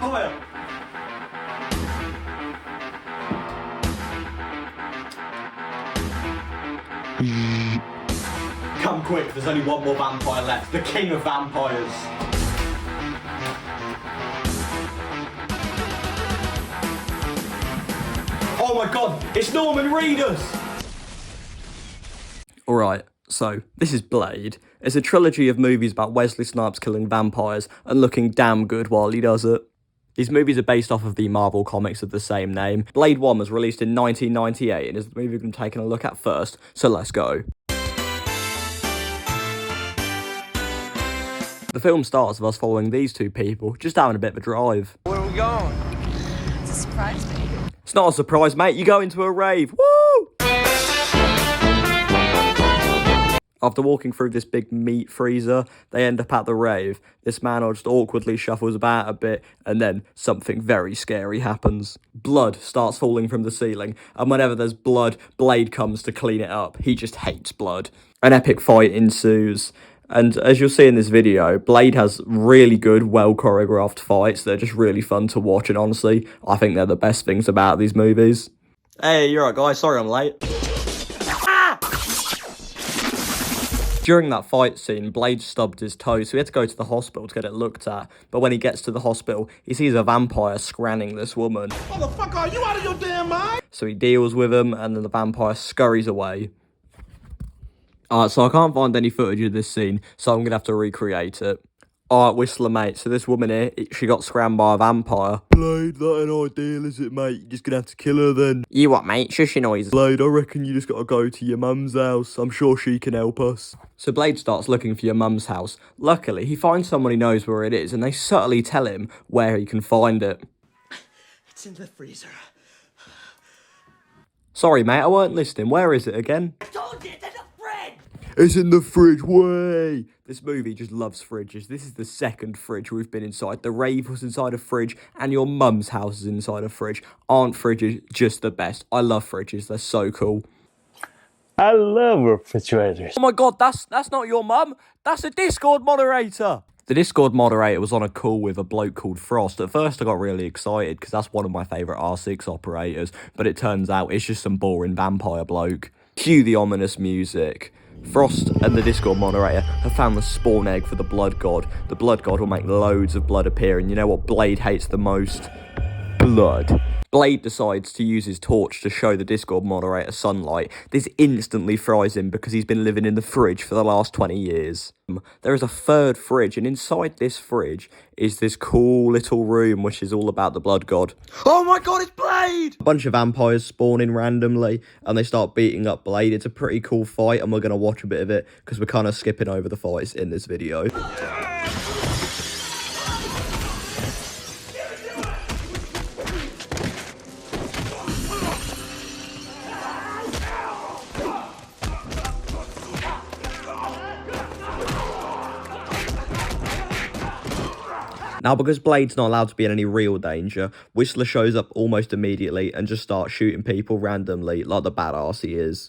vampire! Come quick, there's only one more vampire left. The king of vampires. Oh my god, it's Norman Reedus! Alright, so this is Blade. It's a trilogy of movies about Wesley Snipes killing vampires and looking damn good while he does it. These movies are based off of the Marvel comics of the same name. Blade 1 was released in 1998 and is the movie we've been taking a look at first, so let's go. The film starts with us following these two people, just having a bit of a drive. Where are we going? It's a surprise, baby. It's not a surprise, mate, you go into a rave, woo! After walking through this big meat freezer, they end up at the rave. This man just awkwardly shuffles about a bit, and then something very scary happens. Blood starts falling from the ceiling, and whenever there's blood, Blade comes to clean it up. He just hates blood. An epic fight ensues, and as you'll see in this video, Blade has really good, well-choreographed fights. They're just really fun to watch, and honestly, I think they're the best things about these movies. Hey, you're right, guys. Sorry I'm late. During that fight scene, Blade stubbed his toe, so he had to go to the hospital to get it looked at. But when he gets to the hospital, he sees a vampire scranning this woman. Motherfucker, are you out of your damn mind? So he deals with him, and then the vampire scurries away. Alright, so I can't find any footage of this scene, so I'm going to have to recreate it. Alright, Whistler, mate, so this woman here, she got scrammed by a vampire. Blade, that ain't ideal, is it, mate? You're just gonna have to kill her then. You what, mate? Shush your noises. Blade, I reckon you just gotta go to your mum's house. I'm sure she can help us. So Blade starts looking for your mum's house. Luckily, he finds someone who knows where it is, and they subtly tell him where he can find it. It's in the freezer. Sorry, mate, I weren't listening. Where is it again? I told you, it's in the fridge! It's in the fridge, way! This movie just loves fridges. This is the second fridge we've been inside. The rave was inside a fridge, and your mum's house is inside a fridge. Aren't fridges just the best? I love fridges. They're so cool. I love refrigerators. Oh my god, that's not your mum. That's a Discord moderator. The Discord moderator was on a call with a bloke called Frost. At first, I got really excited because that's one of my favourite R6 operators, but it turns out it's just some boring vampire bloke. Cue the ominous music. Frost and the Discord moderator have found the spawn egg for the Blood God. The Blood God will make loads of blood appear, and you know what Blade hates the most? Blood. Blade decides to use his torch to show the Discord moderator sunlight. This instantly fries him because he's been living in the fridge for the last 20 years. There is a third fridge, and inside this fridge is this cool little room which is all about the Blood God. Oh my god, it's Blade! A bunch of vampires spawn in randomly, and they start beating up Blade. It's a pretty cool fight, and we're going to watch a bit of it because we're kind of skipping over the fights in this video. Now, because Blade's not allowed to be in any real danger, Whistler shows up almost immediately and just starts shooting people randomly like the badass he is.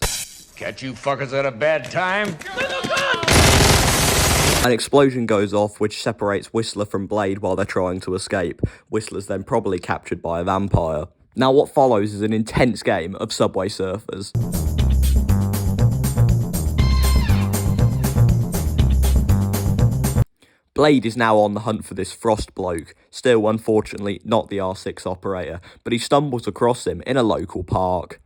Catch you fuckers at a bad time? An explosion goes off which separates Whistler from Blade while they're trying to escape. Whistler's then probably captured by a vampire. Now what follows is an intense game of Subway Surfers. Blade is now on the hunt for this Frost bloke, still unfortunately not the R6 operator, but he stumbles across him in a local park.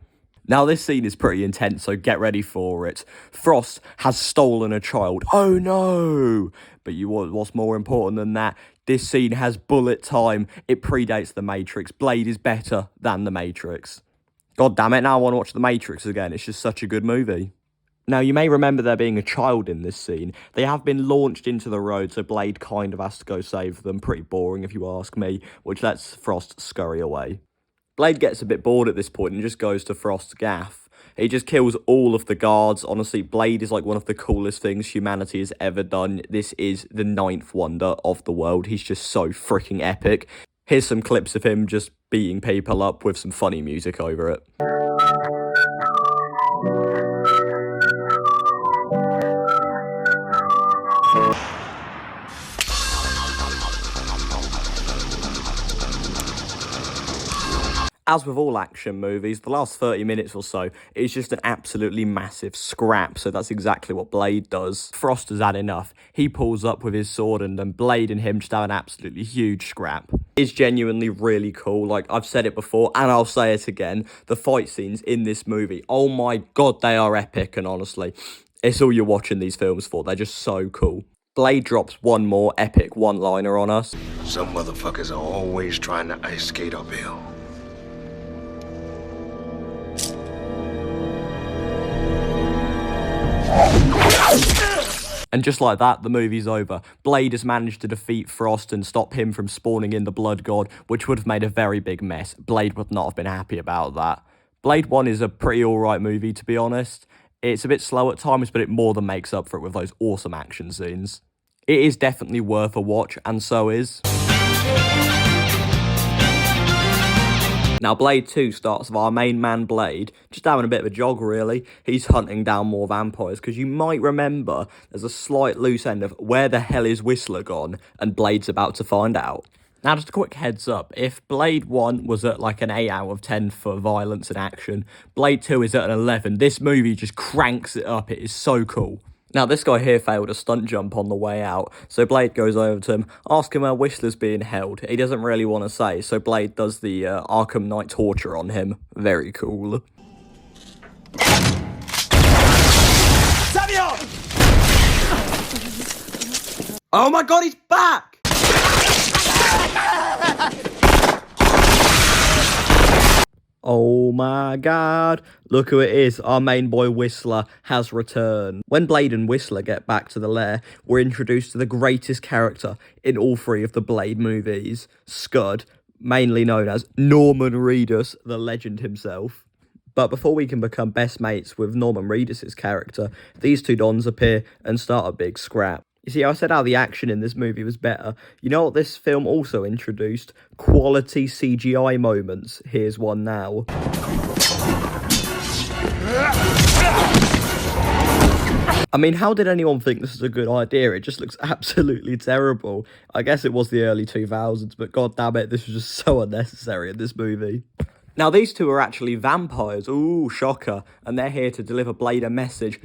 Now this scene is pretty intense, so get ready for it. Frost has stolen a child. Oh no! But what's more important than that? This scene has bullet time. It predates The Matrix. Blade is better than The Matrix. God damn it, now I want to watch The Matrix again. It's just such a good movie. Now, you may remember there being a child in this scene. They have been launched into the road, so Blade kind of has to go save them. Pretty boring, if you ask me, which lets Frost scurry away. Blade gets a bit bored at this point and just goes to Frost's gaff. He just kills all of the guards. Honestly, Blade is like one of the coolest things humanity has ever done. This is the 9th wonder of the world. He's just so freaking epic. Here's some clips of him just beating people up with some funny music over it. As with all action movies, the last 30 minutes or so is just an absolutely massive scrap, so that's exactly what Blade does. Frost has had enough. He pulls up with his sword, and then Blade and him just have an absolutely huge scrap. It's genuinely really cool. Like, I've said it before, and I'll say it again. The fight scenes in this movie, oh my god, they are epic, and honestly, it's all you're watching these films for. They're just so cool. Blade drops one more epic one-liner on us. Some motherfuckers are always trying to ice skate uphill. And just like that, the movie's over. Blade has managed to defeat Frost and stop him from spawning in the Blood God, which would have made a very big mess. Blade would not have been happy about that. Blade 1 is a pretty alright movie, to be honest. It's a bit slow at times, but it more than makes up for it with those awesome action scenes. It is definitely worth a watch, and so is... Now, Blade 2 starts with our main man, Blade, just having a bit of a jog, really. He's hunting down more vampires, because you might remember there's a slight loose end of where the hell is Whistler gone, and Blade's about to find out. Now, just a quick heads up, if Blade 1 was at like an 8 out of 10 for violence and action, Blade 2 is at an 11. This movie just cranks it up. It is so cool. Now, this guy here failed a stunt jump on the way out, so Blade goes over to him, asks him where Whistler's being held. He doesn't really want to say, so Blade does the Arkham Knight torture on him. Very cool. Samuel! Oh my god, he's back! Oh my god, look who it is, our main boy Whistler has returned. When Blade and Whistler get back to the lair, we're introduced to the greatest character in all three of the Blade movies, Scud, mainly known as Norman Reedus, the legend himself. But before we can become best mates with Norman Reedus' character, these two dons appear and start a big scrap. You see, I said how the action in this movie was better. You know what this film also introduced? Quality CGI moments. Here's one now. I mean, how did anyone think this is a good idea? It just looks absolutely terrible. I guess it was the early 2000s, but god damn it, this was just so unnecessary in this movie. Now, these two are actually vampires. Ooh, shocker. And they're here to deliver Blade a message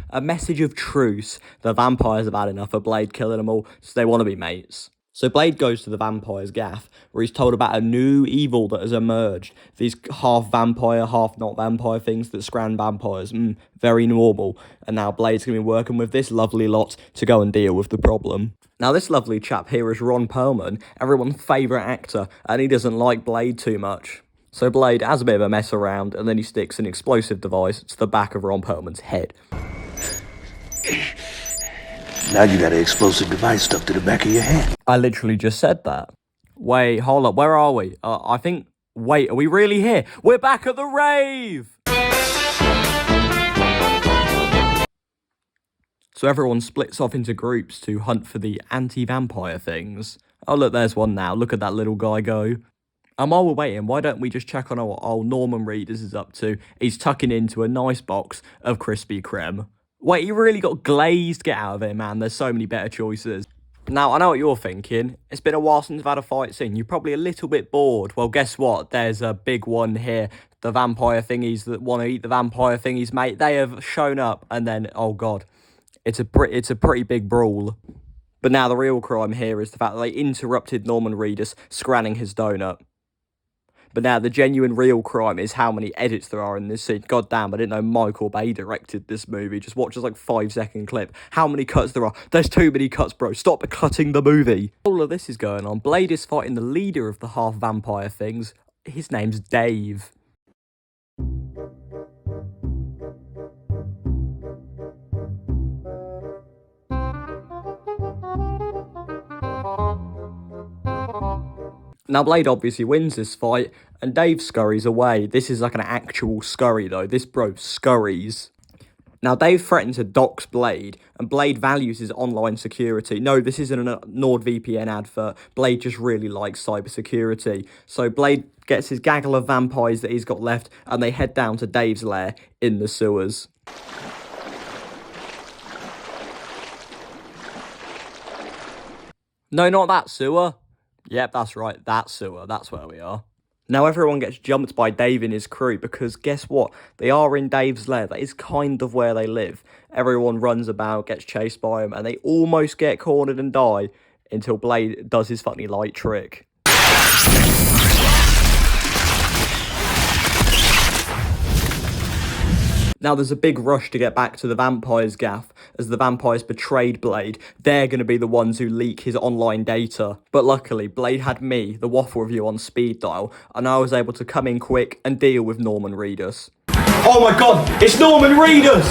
of truce. The vampires have had enough of Blade killing them all, so they want to be mates. So Blade goes to the vampire's gaff, where he's told about a new evil that has emerged. These half vampire, half not vampire things that scran vampires. Very normal. And now Blade's going to be working with this lovely lot to go and deal with the problem. Now, this lovely chap here is Ron Perlman, everyone's favourite actor, and he doesn't like Blade too much. So Blade has a bit of a mess around, and then he sticks an explosive device to the back of Ron Perlman's head. Now you got an explosive device stuck to the back of your head. I literally just said that. Wait, hold up, where are we? Wait, are we really here? We're back at the rave! So everyone splits off into groups to hunt for the anti-vampire things. Oh look, there's one now. Look at that little guy go. And while we're waiting, why don't we just check on what old Norman Reedus is up to? He's tucking into a nice box of Krispy Kreme. Wait, you really got glazed? Get out of here, man. There's so many better choices. Now, I know what you're thinking. It's been a while since I've had a fight scene. You're probably a little bit bored. Well, guess what? There's a big one here. The vampire thingies that want to eat the vampire thingies, mate. They have shown up, and then, oh god, it's a pretty big brawl. But now the real crime here is the fact that they interrupted Norman Reedus scranning his donut. But now the genuine real crime is how many edits there are in this scene. God damn, I didn't know Michael Bay directed this movie. Just watch this like 5-second clip. How many cuts there are? There's too many cuts, bro. Stop cutting the movie. All of this is going on. Blade is fighting the leader of the half vampire things. His name's Dave. Now, Blade obviously wins this fight, and Dave scurries away. This is like an actual scurry, though. This bro scurries. Now, Dave threatens to dox Blade, and Blade values his online security. No, this isn't a NordVPN advert. Blade just really likes cybersecurity. So Blade gets his gaggle of vampires that he's got left, and they head down to Dave's lair in the sewers. No, not that sewer. Yep, that's right, that sewer, that's where we are. Now everyone gets jumped by Dave and his crew because guess what? They are in Dave's lair. That is kind of where they live. Everyone runs about, gets chased by him, and they almost get cornered and die until Blade does his funny light trick. Now there's a big rush to get back to the vampires' gaff, as the vampires betrayed Blade. They're going to be the ones who leak his online data. But luckily, Blade had me, the Waffle Review, on speed dial, and I was able to come in quick and deal with Norman Reedus. Oh my god, it's Norman Reedus!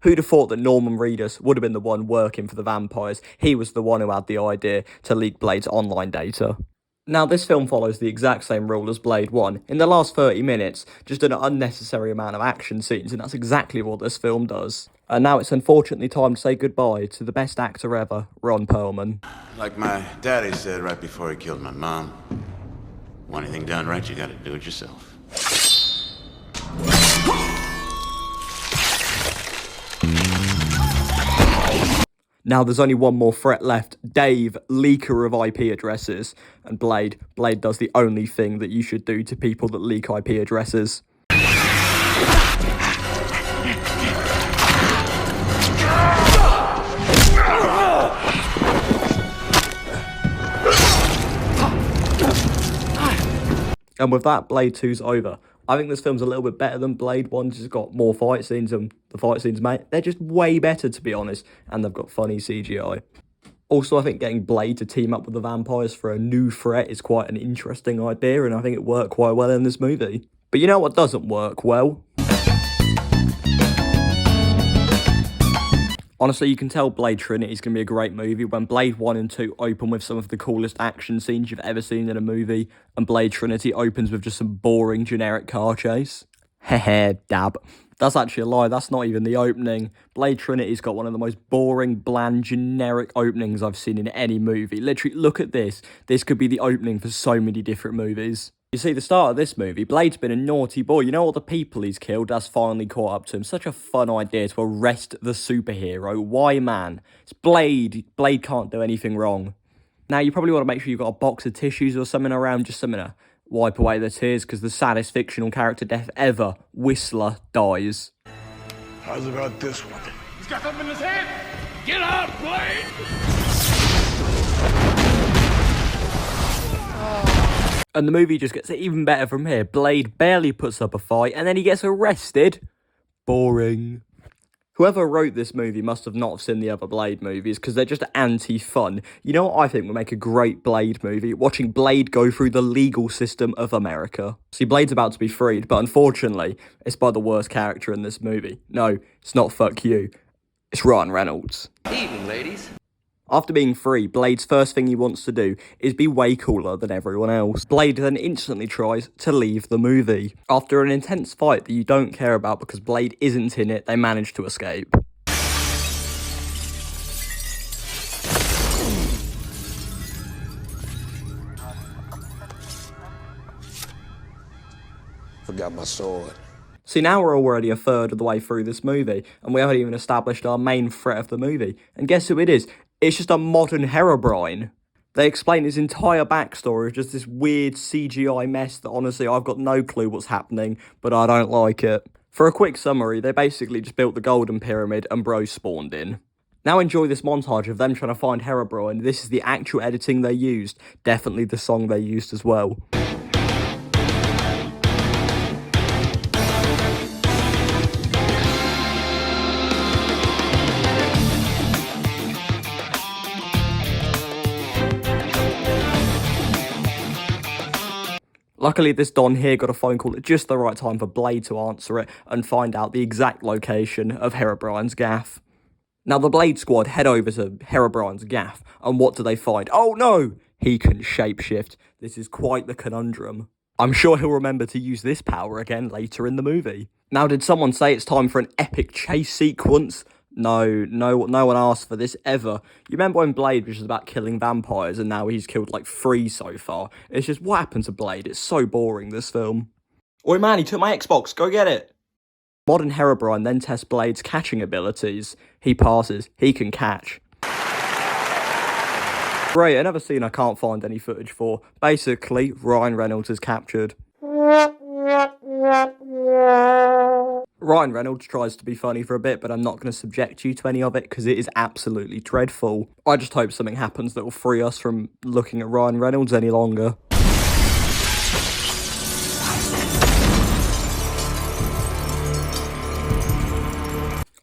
Who'd have thought that Norman Reedus would have been the one working for the vampires? He was the one who had the idea to leak Blade's online data. Now, this film follows the exact same rule as Blade 1. In the last 30 minutes, just an unnecessary amount of action scenes, and that's exactly what this film does. And now it's unfortunately time to say goodbye to the best actor ever, Ron Perlman. Like my daddy said right before he killed my mom, want anything done right, you gotta do it yourself. Now there's only one more threat left, Dave, leaker of IP addresses, and Blade does the only thing that you should do to people that leak IP addresses. And with that, Blade 2's over. I think this film's a little bit better than Blade 1, just got more fight scenes, and the fight scenes, mate, they're just way better, to be honest, and they've got funny CGI. Also, I think getting Blade to team up with the vampires for a new threat is quite an interesting idea, and I think it worked quite well in this movie. But you know what doesn't work well? Honestly, you can tell Blade Trinity is going to be a great movie when Blade 1 and 2 open with some of the coolest action scenes you've ever seen in a movie, and Blade Trinity opens with just some boring generic car chase. Hehe, dab. That's actually a lie, that's not even the opening. Blade Trinity's got one of the most boring, bland, generic openings I've seen in any movie. Literally, look at this. This could be the opening for so many different movies. You see, the start of this movie, Blade's been a naughty boy. You know all the people he's killed? That's finally caught up to him. Such a fun idea to arrest the superhero. Why, man? It's Blade. Blade can't do anything wrong. Now, you probably want to make sure you've got a box of tissues or something around, just something to wipe away the tears, because the saddest fictional character death ever, Whistler, dies. How's about this one? He's got something in his hand! Get out, Blade! And the movie just gets even better from here. Blade barely puts up a fight, and then he gets arrested. Boring. Whoever wrote this movie must have not seen the other Blade movies, because they're just anti-fun. You know what I think would make a great Blade movie? Watching Blade go through the legal system of America. See, Blade's about to be freed, but unfortunately, it's by the worst character in this movie. No, it's not fuck you. It's Ryan Reynolds. Evening, ladies. After being free, Blade's first thing he wants to do is be way cooler than everyone else. Blade then instantly tries to leave the movie. After an intense fight that you don't care about because Blade isn't in it, they manage to escape. Forgot my sword. See, now we're already a third of the way through this movie, and we haven't even established our main threat of the movie. And guess who it is? It's just a modern Herobrine. They explain his entire backstory as just this weird CGI mess that honestly I've got no clue what's happening, but I don't like it. For a quick summary, they basically just built the Golden Pyramid and bros spawned in. Now enjoy this montage of them trying to find Herobrine. This is the actual editing they used, definitely the song they used as well. Luckily, this Don here got a phone call at just the right time for Blade to answer it and find out the exact location of Herobrine's gaff. Now, the Blade squad head over to Herobrine's gaff, and what do they find? Oh no! He can shapeshift. This is quite the conundrum. I'm sure he'll remember to use this power again later in the movie. Now, did someone say it's time for an epic chase sequence? No one asked for this ever. You remember when Blade was just about killing vampires and now he's killed like 3 so far? It's just, what happened to Blade? It's so boring, this film. Oi man, he took my Xbox, go get it. Modern Herobrine then tests Blade's catching abilities. He passes, he can catch. Great, another scene I can't find any footage for. Basically, Ryan Reynolds is captured. Ryan Reynolds tries to be funny for a bit, but I'm not going to subject you to any of it because it is absolutely dreadful. I just hope something happens that will free us from looking at Ryan Reynolds any longer.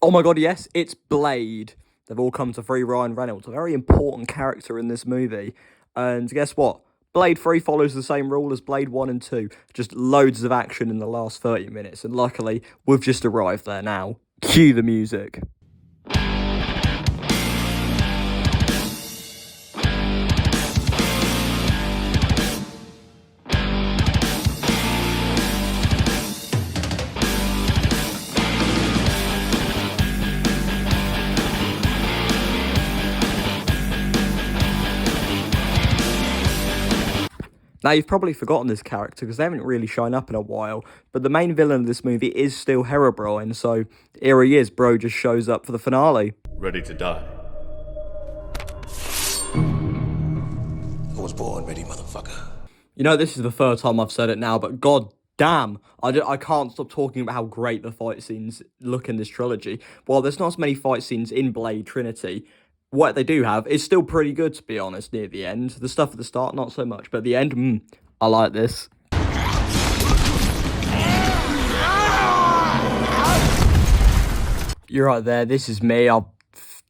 Oh my god, yes, it's Blade. They've all come to free Ryan Reynolds, a very important character in this movie. And guess what? Blade 3 follows the same rule as Blade 1 and 2. Just loads of action in the last 30 minutes. And luckily, we've just arrived there now. Cue the music. Now, you've probably forgotten this character because they haven't really shown up in a while, but the main villain of this movie is still Herobrine, so here he is, bro just shows up for the finale. Ready to die. I was born ready, motherfucker. You know, this is the third time I've said it now, but god damn, I can't stop talking about how great the fight scenes look in this trilogy. While there's not as many fight scenes in Blade Trinity, what they do have is still pretty good, to be honest, near the end. The stuff at the start, not so much, but at the end, I like this. You're right there, this is me. I've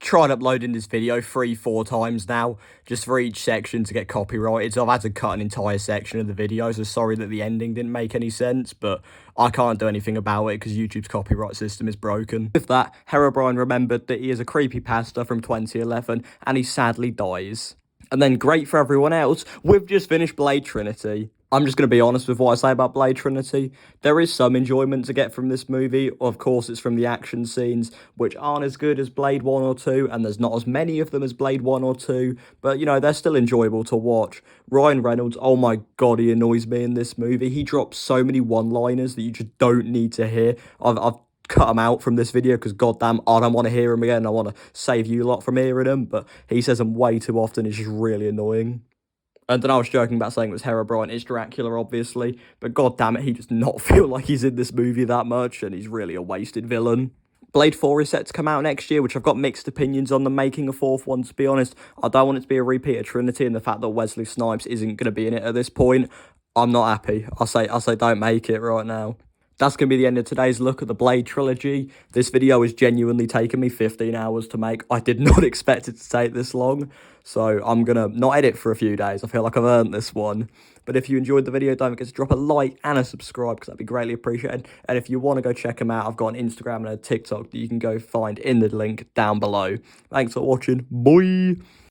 tried uploading this video 3-4 times now, just for each section to get copyrighted, so I've had to cut an entire section of the video, so sorry that the ending didn't make any sense, but I can't do anything about it because YouTube's copyright system is broken. With that, Herobrine remembered that he is a creepypasta from 2011, and he sadly dies. And then, great for everyone else, we've just finished Blade Trinity. I'm just going to be honest with what I say about Blade Trinity. There is some enjoyment to get from this movie. Of course, it's from the action scenes, which aren't as good as Blade 1 or 2, and there's not as many of them as Blade 1 or 2, but, you know, they're still enjoyable to watch. Ryan Reynolds, oh my god, he annoys me in this movie. He drops so many one-liners that you just don't need to hear. I've cut him out from this video because goddamn, I don't want to hear him again. I want to save you lot from hearing him, but he says them way too often. It's just really annoying. And then I was joking about saying it was Herobrine. It's Dracula, obviously, but god damn it, he does not feel like he's in this movie that much, and he's really a wasted villain. Blade 4 is set to come out next year, which I've got mixed opinions on the making a fourth one, to be honest. I don't want it to be a repeat of Trinity, and the fact that Wesley Snipes isn't going to be in it at this point, I'm not happy. I say don't make it right now. That's going to be the end of today's look at the Blade trilogy. This video has genuinely taken me 15 hours to make. I did not expect it to take this long, so I'm going to not edit for a few days. I feel like I've earned this one. But if you enjoyed the video, don't forget to drop a like and a subscribe because that'd be greatly appreciated. And if you want to go check them out, I've got an Instagram and a TikTok that you can go find in the link down below. Thanks for watching. Bye!